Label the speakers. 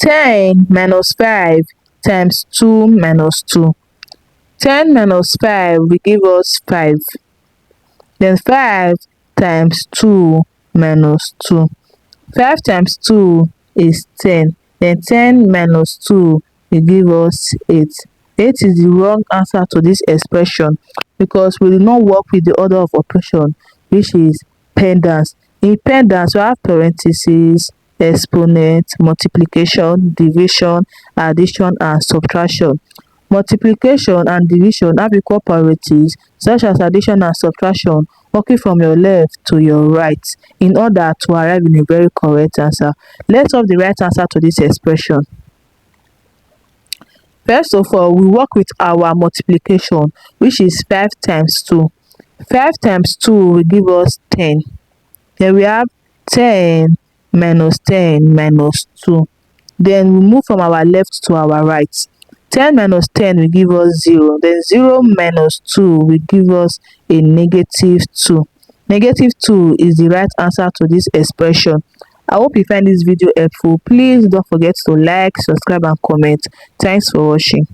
Speaker 1: 10 minus 5 times 2 minus 2. 10 minus 5 will give us 5. Then 5 times 2 minus 2. 5 times 2 is 10. Then 10 minus 2 will give us 8. 8 is the wrong answer to this expression because we did not work with the order of operation, which is PEMDAS. In PEMDAS, we have parentheses, exponent, multiplication, division, addition, and subtraction. Multiplication and division have equal priorities, such as addition and subtraction, working from your left to your right in order to arrive in a very correct answer. Let's solve the right answer to this expression. First of all, we work with our multiplication, which is 5 times 2. 5 times 2 will give us 10. Then we have 10 minus 10 minus 2. Then we move from our left to our right. 10 minus 10 will give us 0. Then 0 minus 2 will give us a negative 2. Negative 2 is the right answer to this expression. I hope you find this video helpful. Please don't forget to like, subscribe, and comment. Thanks for watching.